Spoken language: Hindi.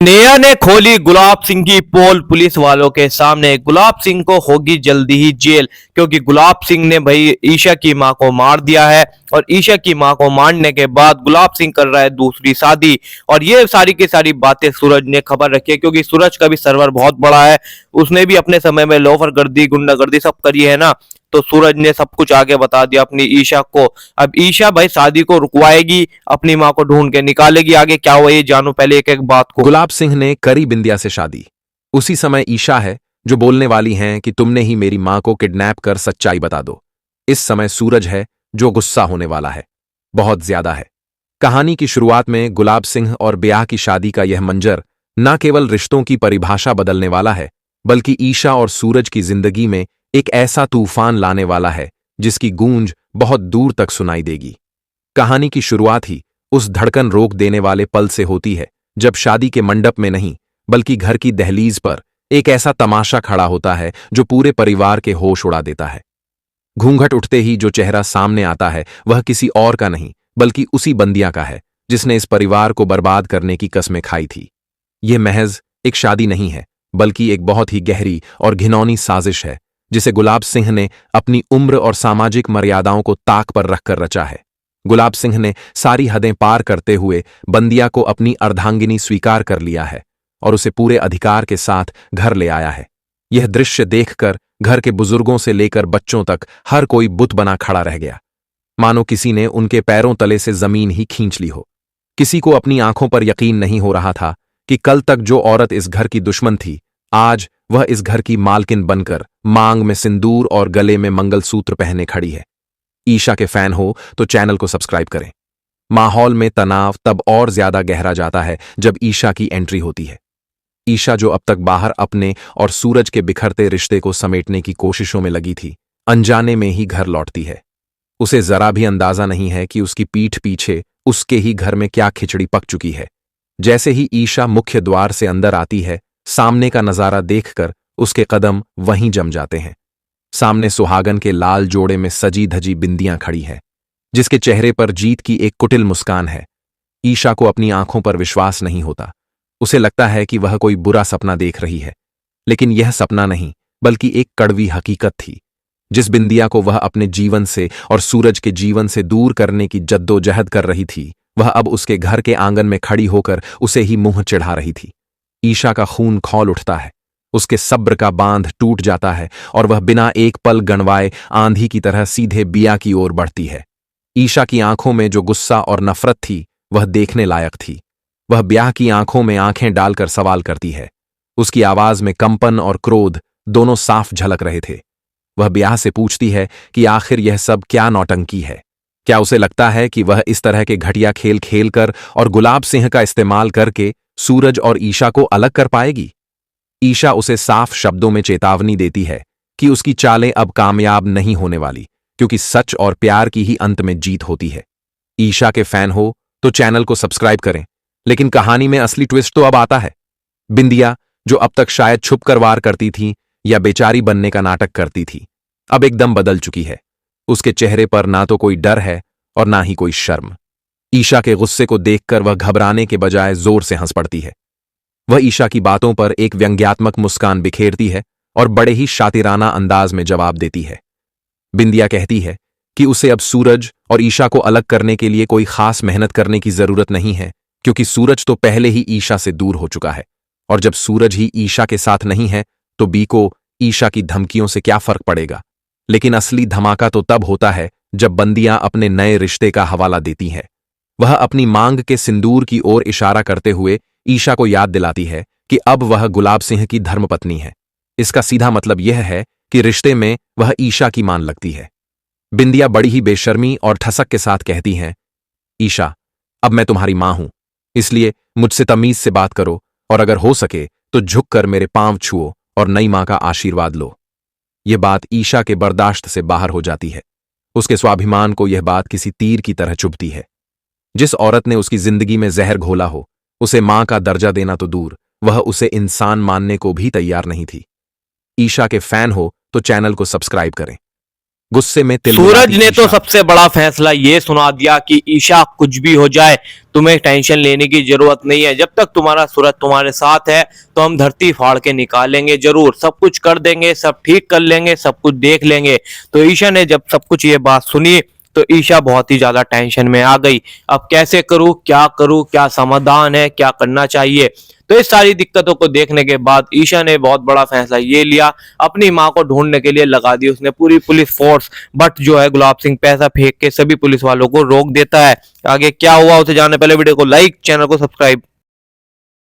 नेहा ने खोली गुलाब सिंह की पोल पुलिस वालों के सामने। गुलाब सिंह को होगी जल्दी ही जेल, क्योंकि गुलाब सिंह ने भाई ईशा की मां को मार दिया है। और ईशा की मां को मारने के बाद गुलाब सिंह कर रहा है दूसरी शादी। और ये सारी की सारी बातें सूरज ने खबर रखी है, क्योंकि सूरज का भी सर्वर बहुत बड़ा है। उसने भी अपने समय में लोफर गर्दी गुंडागर्दी सब करी है ना, तो सूरज ने सब कुछ आगे बता दिया अपनी ईशा को। अब ईशा भाई शादी को रुकवाएगी, अपनी माँ को ढूंढ के निकालेगी। आगे क्या हुआ ये जानो पहले एक एक बात को। गुलाब सिंह ने करी बिंदिया से शादी। उसी समय ईशा है जो बोलने वाली हैं कि तुमने ही मेरी मां को किडनैप कर सच्चाई बता दो। इस समय सूरज है जो गुस्सा होने वाला है, बहुत ज्यादा है। कहानी की शुरुआत में गुलाब सिंह और ब्याह की शादी का यह मंजर न केवल रिश्तों की परिभाषा बदलने वाला है, बल्कि ईशा और सूरज की जिंदगी में एक ऐसा तूफान लाने वाला है जिसकी गूंज बहुत दूर तक सुनाई देगी। कहानी की शुरुआत ही उस धड़कन रोक देने वाले पल से होती है जब शादी के मंडप में नहीं बल्कि घर की दहलीज पर एक ऐसा तमाशा खड़ा होता है जो पूरे परिवार के होश उड़ा देता है। घूंघट उठते ही जो चेहरा सामने आता है वह किसी और का नहीं बल्कि उसी बंदिया का है जिसने इस परिवार को बर्बाद करने की कस्में खाई थी। यह महज एक शादी नहीं है, बल्कि एक बहुत ही गहरी और घिनौनी साजिश है जिसे गुलाब सिंह ने अपनी उम्र और सामाजिक मर्यादाओं को ताक पर रखकर रचा है। गुलाब सिंह ने सारी हदें पार करते हुए बंदिया को अपनी अर्धांगिनी स्वीकार कर लिया है और उसे पूरे अधिकार के साथ घर ले आया है। यह दृश्य देखकर घर के बुजुर्गों से लेकर बच्चों तक हर कोई बुत बना खड़ा रह गया, मानो किसी ने उनके पैरों तले से जमीन ही खींच ली हो। किसी को अपनी आंखों पर यकीन नहीं हो रहा था कि कल तक जो औरत इस घर की दुश्मन थी, आज वह इस घर की मालकिन बनकर मांग में सिंदूर और गले में मंगलसूत्र पहने खड़ी है। ईशा के फैन हो तो चैनल को सब्सक्राइब करें। माहौल में तनाव तब और ज्यादा गहरा जाता है जब ईशा की एंट्री होती है। ईशा जो अब तक बाहर अपने और सूरज के बिखरते रिश्ते को समेटने की कोशिशों में लगी थी, अनजाने में ही घर लौटती है। उसे जरा भी अंदाजा नहीं है कि उसकी पीठ पीछे उसके ही घर में क्या खिचड़ी पक चुकी है। जैसे ही ईशा मुख्य द्वार से अंदर आती है, सामने का नजारा देखकर उसके कदम वहीं जम जाते हैं। सामने सुहागन के लाल जोड़े में सजी धजी बिंदियां खड़ी हैं, जिसके चेहरे पर जीत की एक कुटिल मुस्कान है। ईशा को अपनी आंखों पर विश्वास नहीं होता। उसे लगता है कि वह कोई बुरा सपना देख रही है, लेकिन यह सपना नहीं बल्कि एक कड़वी हकीकत थी। जिस बिंदिया को वह अपने जीवन से और सूरज के जीवन से दूर करने की जद्दोजहद कर रही थी, वह अब उसके घर के आंगन में खड़ी होकर उसे ही मुंह चिढ़ा रही थी। ईशा का खून खौल उठता है, उसके सब्र का बांध टूट जाता है और वह बिना एक पल गणवाए आंधी की तरह सीधे बिया की ओर बढ़ती है। ईशा की आंखों में जो गुस्सा और नफरत थी वह देखने लायक थी। वह ब्याह की आंखों में आंखें डालकर सवाल करती है। उसकी आवाज में कंपन और क्रोध दोनों साफ झलक रहे थे। वह ब्याह से पूछती है कि आखिर यह सब क्या नौटंकी है। क्या उसे लगता है कि वह इस तरह के घटिया खेल खेलकर और गुलाब सिंह का इस्तेमाल करके सूरज और ईशा को अलग कर पाएगी? ईशा उसे साफ शब्दों में चेतावनी देती है कि उसकी चालें अब कामयाब नहीं होने वाली, क्योंकि सच और प्यार की ही अंत में जीत होती है। ईशा के फैन हो तो चैनल को सब्सक्राइब करें, लेकिन कहानी में असली ट्विस्ट तो अब आता है। बिंदिया, जो अब तक शायद छुपकर वार करती थी या बेचारी बनने का नाटक करती थी, अब एकदम बदल चुकी है। उसके चेहरे पर ना तो कोई डर है और ना ही कोई शर्म। ईशा के गुस्से को देखकर वह घबराने के बजाय जोर से हंस पड़ती है। वह ईशा की बातों पर एक व्यंग्यात्मक मुस्कान बिखेरती है और बड़े ही शातिराना अंदाज में जवाब देती है। बिंदिया कहती है कि उसे अब सूरज और ईशा को अलग करने के लिए कोई खास मेहनत करने की जरूरत नहीं है, क्योंकि सूरज तो पहले ही ईशा से दूर हो चुका है। और जब सूरज ही ईशा के साथ नहीं है तो बी को ईशा की धमकियों से क्या फर्क पड़ेगा। लेकिन असली धमाका तो तब होता है जब बंदियां अपने नए रिश्ते का हवाला देती है। वह अपनी मांग के सिंदूर की ओर इशारा करते हुए ईशा को याद दिलाती है कि अब वह गुलाब सिंह की धर्मपत्नी है। इसका सीधा मतलब यह है कि रिश्ते में वह ईशा की मान लगती है। बिंदिया बड़ी ही बेशर्मी और ठसक के साथ कहती हैं, ईशा, अब मैं तुम्हारी मां हूं, इसलिए मुझसे तमीज से बात करो और अगर हो सके तो झुककर मेरे पांव छुओ और नई मां का आशीर्वाद लो। यह बात ईशा के बर्दाश्त से बाहर हो जाती है। उसके स्वाभिमान को यह बात किसी तीर की तरह चुभती है। जिस औरत ने उसकी जिंदगी में जहर घोला हो, उसे मां का दर्जा देना तो दूर, वह उसे इंसान मानने को भी तैयार नहीं थी। ईशा के फैन हो तो चैनल को सब्सक्राइब करें। गुस्से में तिल सूरज ने तो सबसे बड़ा फैसला ये सुना दिया कि ईशा कुछ भी हो जाए तुम्हें टेंशन लेने की जरूरत नहीं है, जब तक तुम्हारा सूरज तुम्हारे साथ है तो हम धरती फाड़ के निकालेंगे, जरूर सब कुछ कर देंगे, सब ठीक कर लेंगे, सब कुछ देख लेंगे। तो ईशा ने जब सब कुछ ये बात सुनी तो ईशा बहुत ही ज्यादा टेंशन में आ गई। अब कैसे करूं, क्या समाधान है, क्या करना चाहिए। तो इस सारी दिक्कतों को देखने के बाद ईशा ने बहुत बड़ा फैसला ये लिया, अपनी मां को ढूंढने के लिए लगा दी उसने पूरी पुलिस फोर्स। बट जो है गुलाब सिंह पैसा फेंक के सभी पुलिस वालों को रोक देता है। आगे क्या हुआ उसे जानने पहले वीडियो को लाइक, चैनल को सब्सक्राइब